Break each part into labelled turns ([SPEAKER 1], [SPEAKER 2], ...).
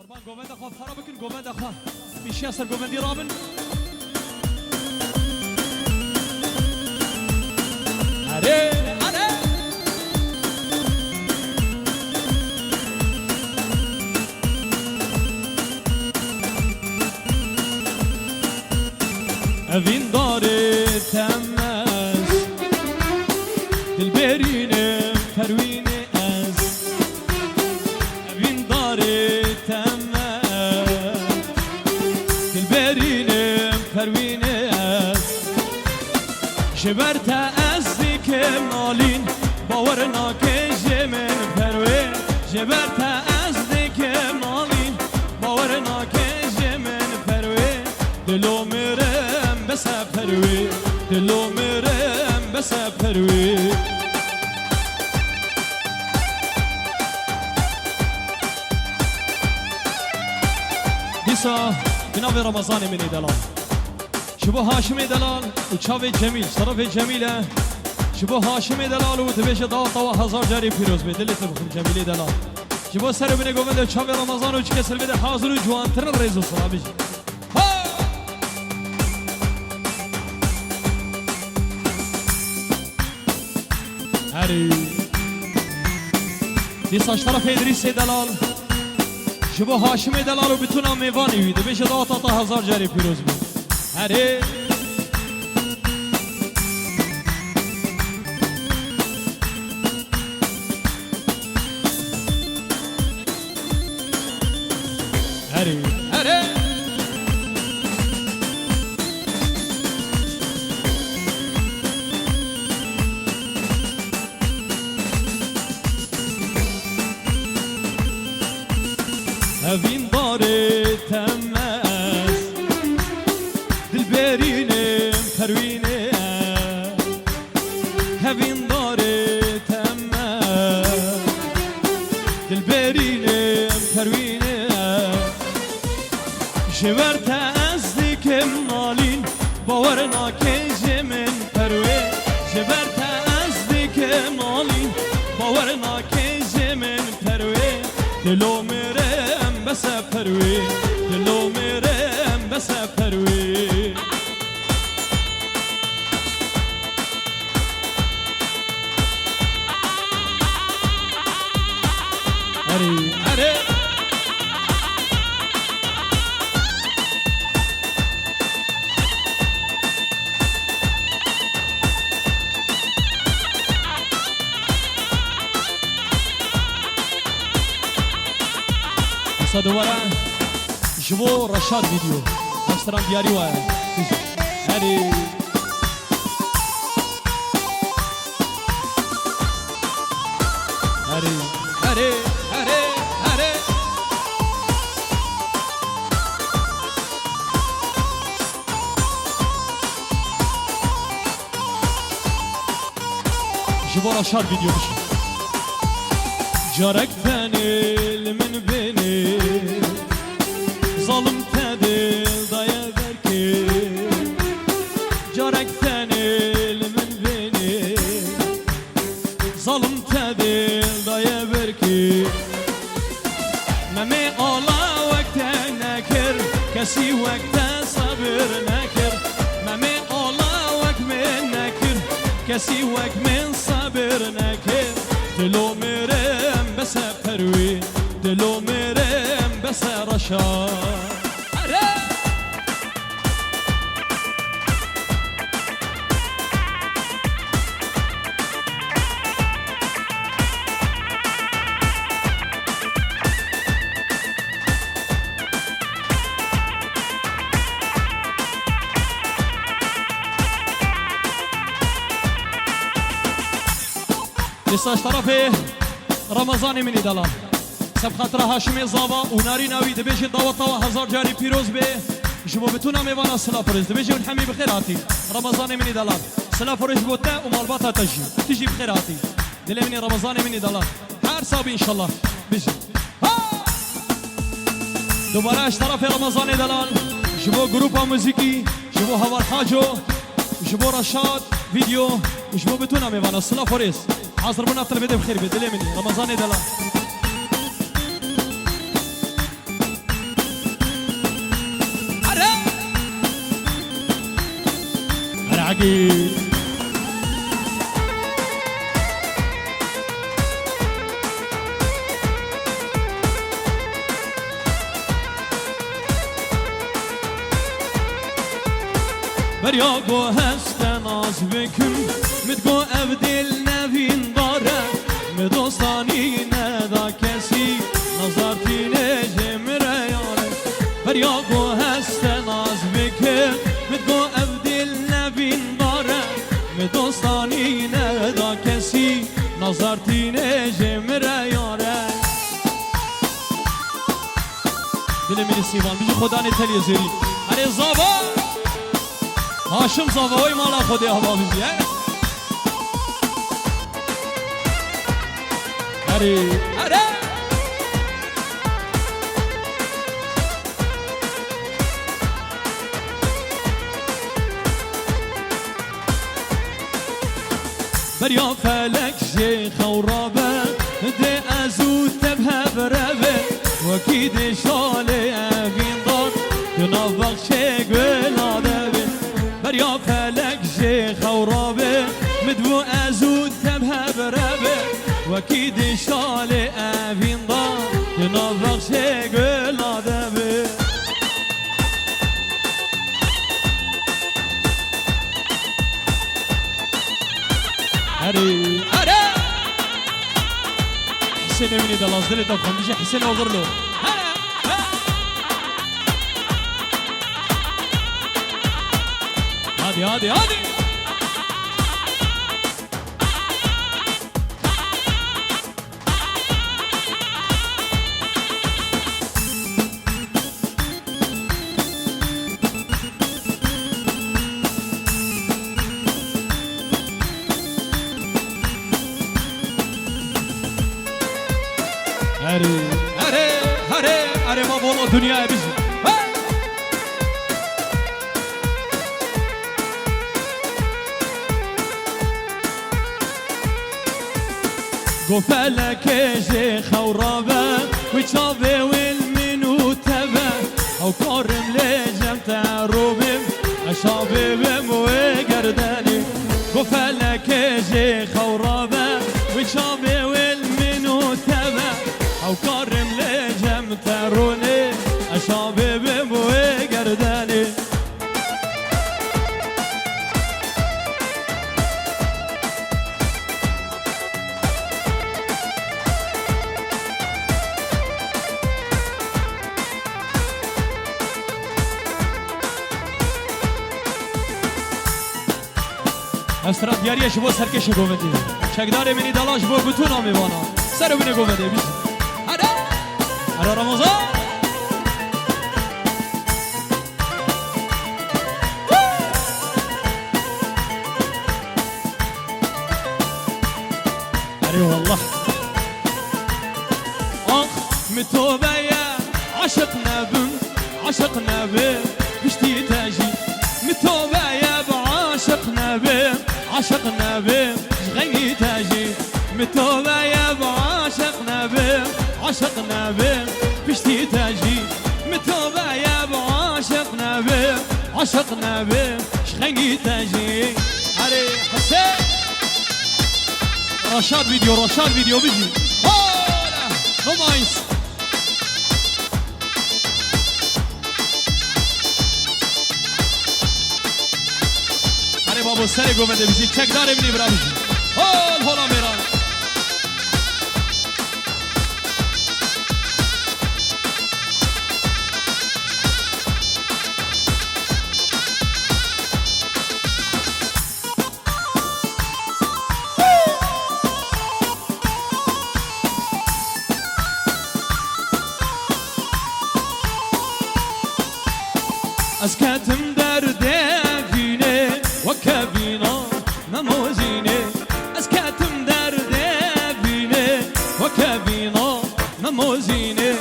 [SPEAKER 1] قربان گومند خواه فرا بکن گومند خواه بیشی اثر گومندی رابن اره اره اوین داره تمز دل برینه پروینه از اوین داره تمز دل برینه پروینه از جبرت از دیکم نالین باور ناکه من پروین جبرت از دیکم نالین باور ناکه من پروین دلو مرم بس پروین دلو مرم بس پروین دیسا جناب رمضان منی دلال شبو هاشمی دلال و چاوی جمیل طرف جمیله شبو هاشمی دلال و تبیش داوتا و هزار جاری پیروز به دلت بخون جمیلی دلال شبو سر بینه گومنده چاوی رمضان و چی کسر بده حاضر و جوان ترن ریز و صلابیش هری دیساش طرف ادریس دلال شبو هاشمی دلال و بتونم میوانی ویده بیشه داوتا تا هزار جاری پیروز به هری هری هری اوین داره تمز دل برینه پروینه اوین داره تمز دل برینه پروینه جبرت از دیکم نالین باور ناکه من پروین جبرت از دیکم نالین باور ناکه من پروین دلو مرم بس پروین دلو مرم بس پروین اری اری دوباره جبو رشاد ویدیو همستران دیاری وای هری هری هری هری هری جبو رشاد ویدیو بشی جارك ثاني من بيني ظلم تدل ضايا بركي جارك ثاني من بيني ظلم تدل ضايا بركي مامي الله وقت نكر كسي وقت صبر نكر مامي الله وقت من نكر كسي وقت من صبر نكر دلو مرم بس پروین دلو مرم بس رشاد لساش طرفه رمضان منی دلال سب خاطر هاشمی زابا و ناری ناوی دبیش دعوت و هزار جاری پیروز به جبو بتونا میوان سلا فرز دبیش اون حمی بخیراتی رمضان منی دلال سلا فرز بوته و مالباتا تجی بخیراتی دل منی رمضان منی دلال هر ساب ان شاء الله بيجي دوباره اش طرف رمضان دلال جبو گروپ موسیقی جبو هوار حاجو جبو رشاد فيديو جبو بتونا میوان الصلاة فوريس حاضر بنا طلب بخير بدل مني رمضان دلال هدي بریا گو هست ناز بکن مدگو ابدل نوین داره مدوستانی ندا کسی نظارتی نجمره یاره بریا گو هست ناز بکن مدگو ابدل نوین داره مدوستانی ندا کسی نظارتی نجمره یاره دل میری سیوان بیجی خدا نتلی زیری اره زابا هاشم زاوای مالا خودی هوا بیزی اره اره بریا فلک شیخ و رابه ده ازو تبه برابه وکی ده شاله اوین دار دناو بخشه گلاده بریا فلک شیخ و رابه مدبو ازود تبه برابه وکی دشال اوین دار دناو بخشه گلاده به اره اره حسین امینی دلاز دلی دفن بیشه حسین اوغرلو هادي هادي هادي هري هري هري هري ما والله دنيا بيجي قفلك شيخ ورابه وشابه والمنو تبه او كرم لجم تعروبم اشابه وقرداني قفلك شيخ ورابه وشابه والمنو تبه او كرم لجم تعروني اشابه وقرداني استراد یاریش بو سرکش گومدی چکدار منی دلاش بو بتونا میوانا سر بینه گومدی بیش هدا هدا رمضان اری والله اخ متوبه عشق نبم عشق نبم بشتي تاجي متوبه عشق نبم عشق نبم غني تاجي متوبه يا عاشق نبم عشق نبم بشتي تاجي متوبه يا عاشق نبم عشق نبم غني تاجي علي حسين رشاد فيديو بيجي هولا نمايس بابا سر گومده بیشی چک داره بینی برا بیشی هولا میران از کتم درده وكابينا مموزيني اسكاتم درد بيني وكابينا مموزيني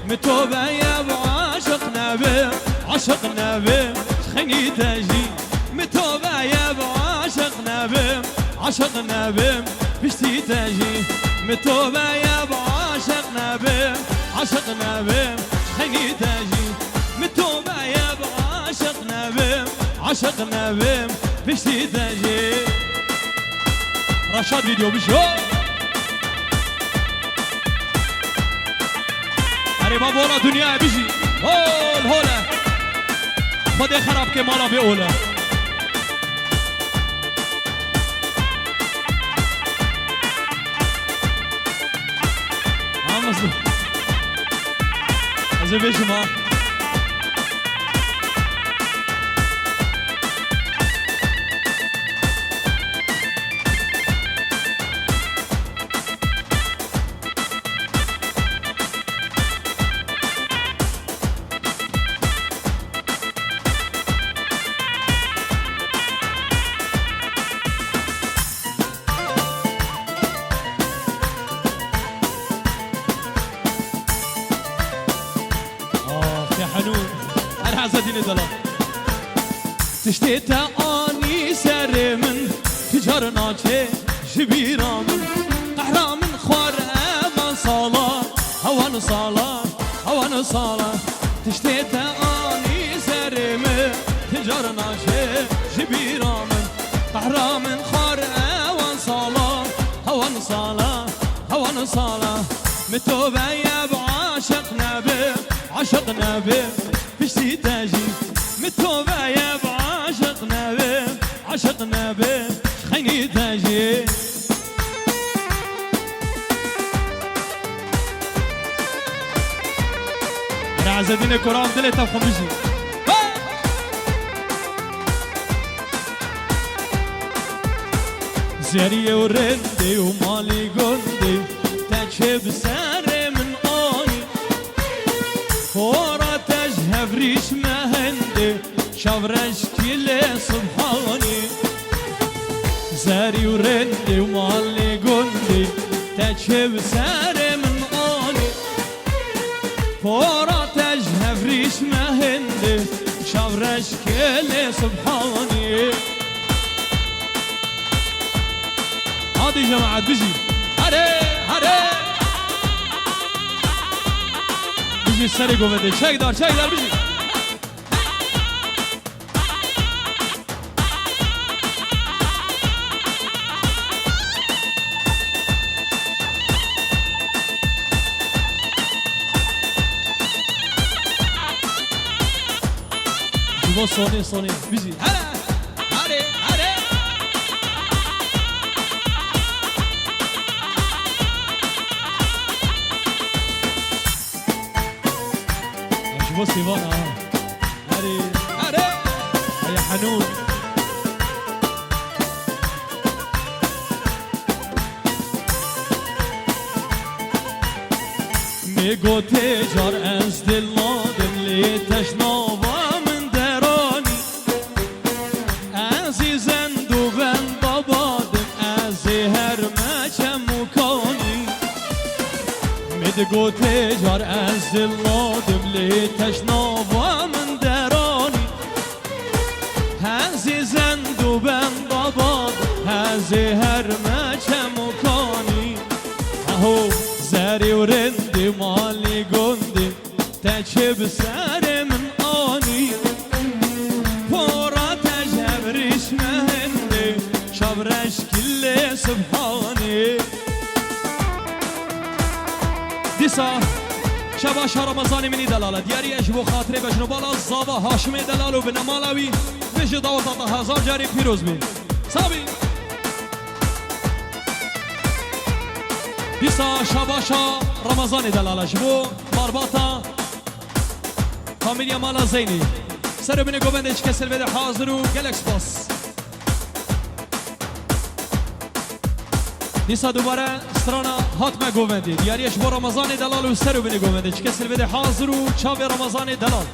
[SPEAKER 1] متوبة يا بعاشق نبي عشق نبي خني تاجي متوبة يا بعاشق نبي عشق نبي بشتي تاجي متوبة يا بعاشق نبي عشق نبي خني تاجي متوبة يا بعاشق نبي عشق نبي پشتی دنجی رشاد ویدیو بشو اره بابا اولا دنیا بشی هول هوله خود خراب که مالا به اوله مظلوم از بشم ها عزدين دلا تشتيت اني سر من تجارنا چه جبيرا من قهرا من خوار امان صالا هوان صالا هوان صالا تشتيت اني سر من تجارنا چه جبيرا من قهرا من خوار امان صالا هوان صالا هوان صالا متوبه يا بعاشق نبي عاشق نبي بشتي تاجي متوبة يا بعاشق نبي عاشق نبي خيني تاجي عزدين كرام دلي تفهم بشي زريه ورندي ومالي قندي تاجي بساري من آي فورا هفريش مهندي شافرش كيلي سبحاني زاري ورندي ومالي قندي تجهب ساري من آني فورا هفريش مهندي شافرش كيلي سبحاني هادي جماعة بيجي هري هري بيجي سري قومدي شاك دار بيجي جيبو صوني بيجي هلا هري هري جيبو سيفانا هري هري يا حنون میگو تجار از دل مادم لی تشناوا من درانی عزیزند و بند بابادم از هر مچم مکانی میگو تجار از دل مادم لی تشناوا من درانی عزیزند و بند بابادم از هر مچم مکانی اهو زاري ورندي مالي قندي تجيب ساري من آني فورا تجهب ريش مهندي شبرش كل سبحاني ديسا شباشا رمضاني مني دلالة دياري اجبو خاطري بجنوبالا الزابا هاشمي دلالو بنمالاوي بجي داوطاتا هزار جاري بيروز بي صابي دیسا شباشا رمضان دلاله جبو مارباتا فامیلیا مالا زینی سر بینه گوبنده چه کسل بده حاضر و گلکس باس دیسا دوباره سترانا حتما گوبنده دیاریش با رمضان دلاله و سر بینه گوبنده چه کسل بده حاضر و چاوی رمضان دلال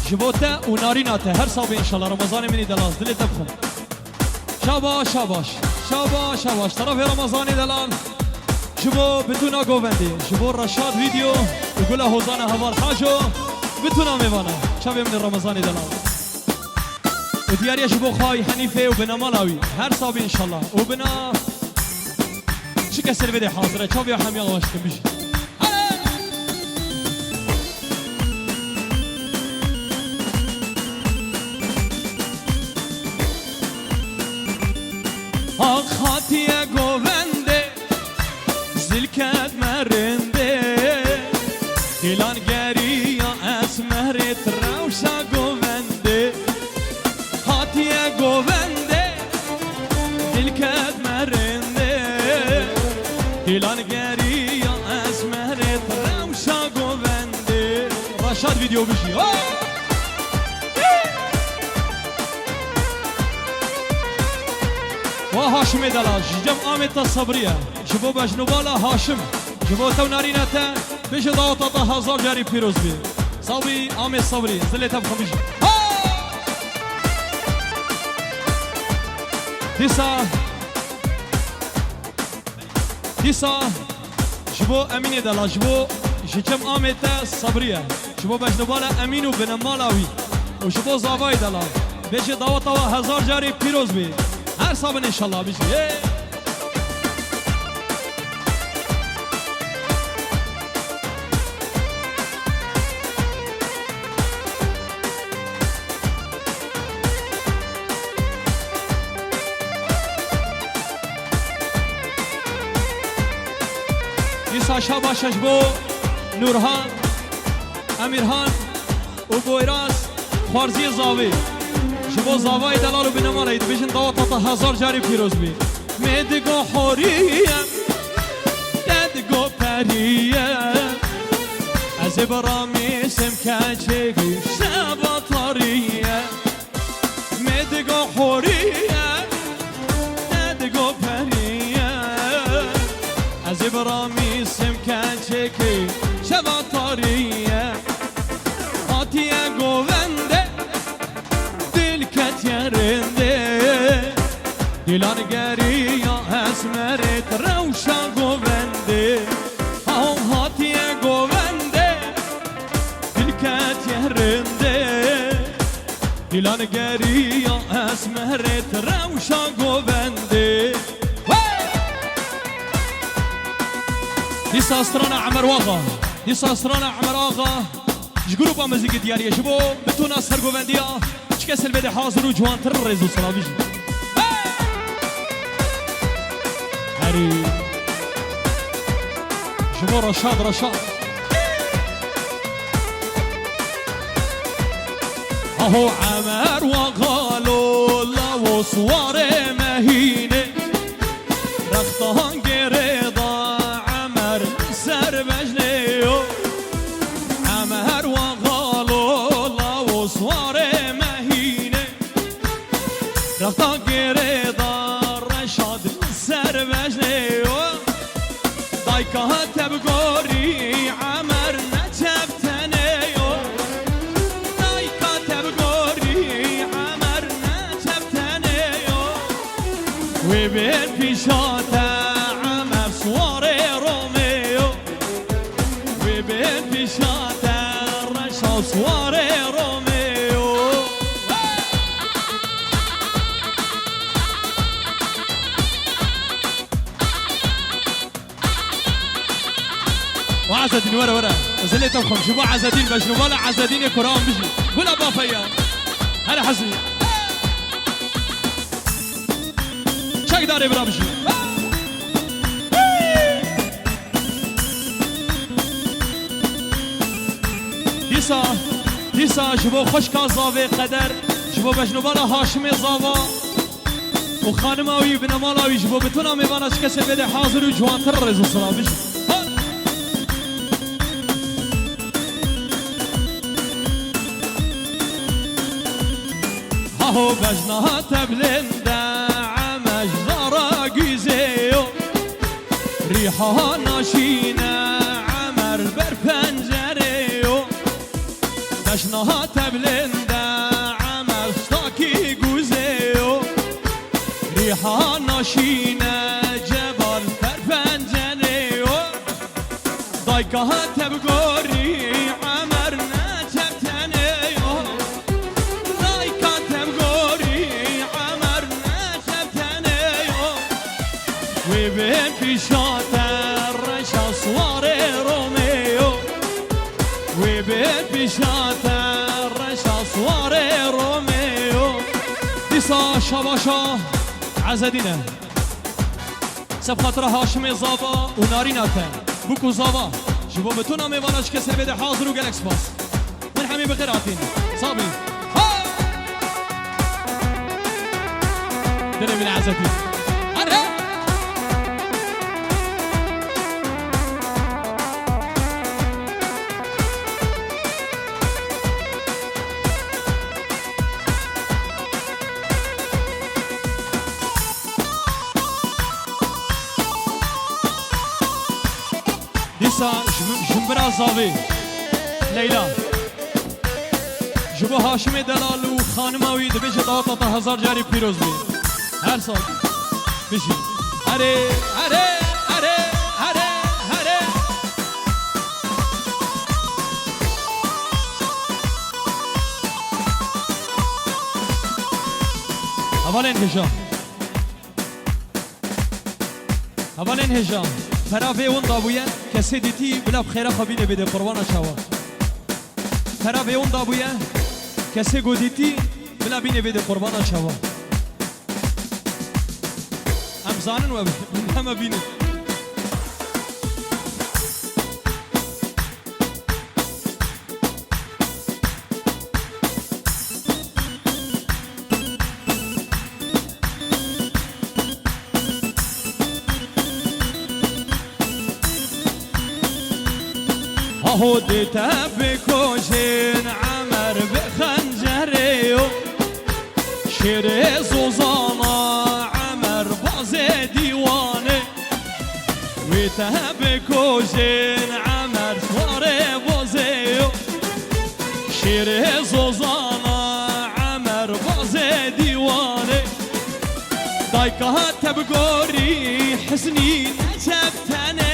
[SPEAKER 1] جبوته و ناریناته هر صابه انشالله رمضان منی دلال دلی تبخم شباش شباش شباش شباش طرف رمضان دلال جبو بتونا گووندی جبو رشاد ویدیو بگوله حوزان هوال حاجو بتونا میوانه شبه من رمضان دلال و دیاری جبو خواهی حنیفه و بنا مالاوی هر صابی انشالله و بنا چی کسر بده حاضره چاوی همی آواشتن بیشی رشاد فيديو بشي وهاشم دلاج جم آمد الصبرية جبو بجنوبالا هاشم جبو تو نارينتا بيجي ضوطة هزار جاري بيروز بي صابي آمد صبري زلتها بخميش ديسا جبو أمين دلاج جبو جم آمد الصبرية جبو بجنوبالا أمين وبن مالاوي وجبو زاواي دلاج بيجي ضوطة هزار جاري بيروز بي هر صابن انشالله بيجي يسا شاباش بو نورهان امیرهان و بویراس خوارزی زاوی جبو زاوای دلال و بنمانید بشن دوات هزار جاری پیروز بی مدگو حوریم ددگو پریم از برامیسم کچگی شبا تاریم مدگو حوریم ددگو پریم از برامیسم کچگی شبا تاریم آتیه گوونده yerinde Dilan geriya esmeret revşa govende Ahom hatiye govende Dilket yerinde Dilan geriya esmeret revşa govende Disa strana Amer Waga Disa strana Amer Aga جگروبا موزیک دیاری شبو بتونا سرگووندیا کسل بده حاضر و جوانتر رزو سلاویش هری شبو رشاد اهو عمر وغالو لا وصوار مهینه رختان گردا عمر سر بجلیو عمر وغالو لا وصوار رختا گره دار رشاد سر بجنیو دایکا تب گوری عمر نچب تنیو دایکا تب گوری عمر نچب تنیو وی بین پیشات عمر سوار رومیو وی بین پیشات رشاد سوار رومیو وعزدين ورا زليتهم شبو عزدين بجنو ولا عزدين كرام بيجي ولا بافيا هلا حزين شاك داري برا بيجي ديسا شبو خشكا زاوي قدر شبو بجنو ولا هاشمي زاوا وخانماوي بنمالاوي شبو بتونا ميوانا شكسل بده حاضر وجوانتر رزو صلاة بيجي هو بجنها تبلندا عمج زارا جيزيو ريحها ناشينا عمر بر پنجريو بجنها تبلندا عمر ستاكي جوزيو ريحها ناشينا جبل بر پنجريو دايكها تبغوري عمر نجب تنيو وبين بيشات الرشا صوار روميو وبين بيشات الرشا صوار روميو ديسا شباشا عزدينه سبخاطر هاشمي زابا وناريناتا بوكو زابا جبو بتونا ميواناش كسر بده حاضر وجالكس باس من حمي بقراتين صابي دني من عزدين برا زاوی لیلا جبو هاشم دلال و خانماوی دبیش داوتا تا 1000 جاری پیروز بی هر سال بشی اره اره اره اره اره اولین هجام فرافه اون دابویه کسی دیتی بلا بخیره خبینه بده قربان شوا فرافه اون دابویه کسی گودیتی بلا بینه بده قربان شوا هم زانن و همه بینه هو ديتا بكوشين عمر بخنجريو شيري زوزانا عمر بازي ديواني ويتا بكوشين عمر سواري بازيو شيري زوزانا عمر بازي ديواني دايكا تبقوري حسنين شبتانيو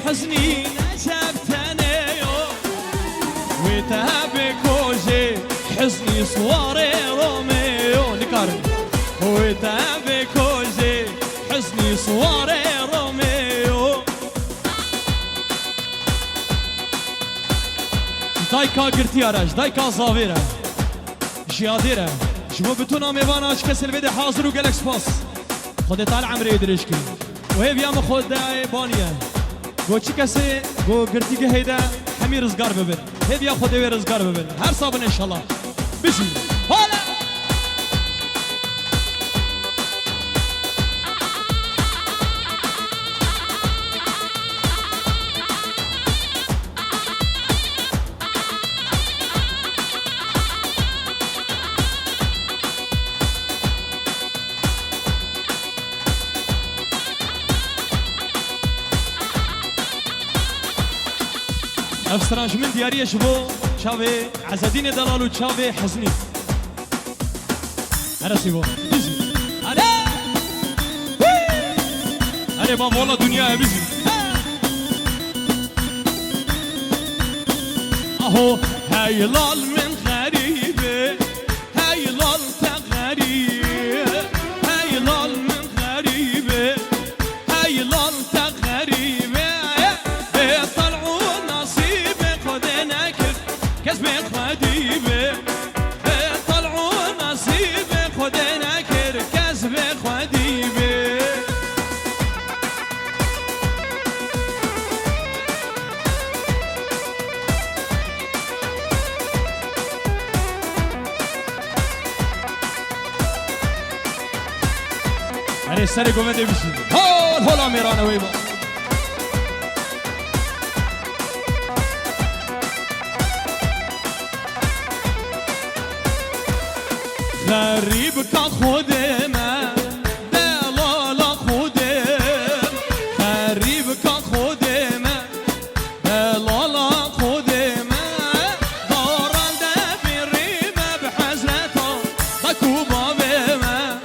[SPEAKER 1] حزني شفتنيو وتهب كوجي حزني صواري روميو نكارن وتهب كوجي حزني صواري روميو دايكا قرتيارش دايكا زاويره جياديره جبو بتونا ميواناش كسل بده حاضر وقالك سباس خدت على عمري يدرشكي وهي بيام خد بانيه گو چی کسی گو گرتی که هیده همی رزگار ببین هیدیا خودی وی رزگار ببین هر صابن انشالله بشی حالا افسرانج من دیاری شبو چاوی عزدین دلال و چاوی حزنی هرسی بو بیزی اره با مولا دنیا بیزی اهو هیلال من غریبه هیلال تغریبه هیلال من غریبه هیلال تغریبه كسب خديبه طلعوا نصيب خدنا كر كسب خديبه هري سري قومدي بشي هول ميرانه ويبا غريب كان خدمه دلال خدم غريب كان خدمه دلال خدمه دارن دبيريمه بحزنته دكوبا بما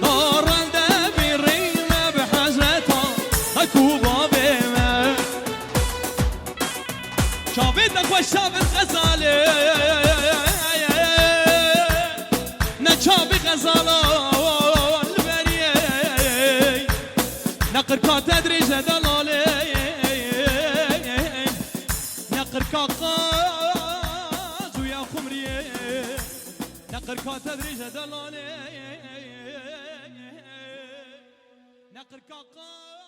[SPEAKER 1] دارن دبيريمه بحزنته دكوبا بما شافت اخوة شافت غزاله شابي غزالة البرية نقر كا تدريج دلالي نقر كا قاز ويا خمري نقر كا تدريج دلالي نقر كا قاز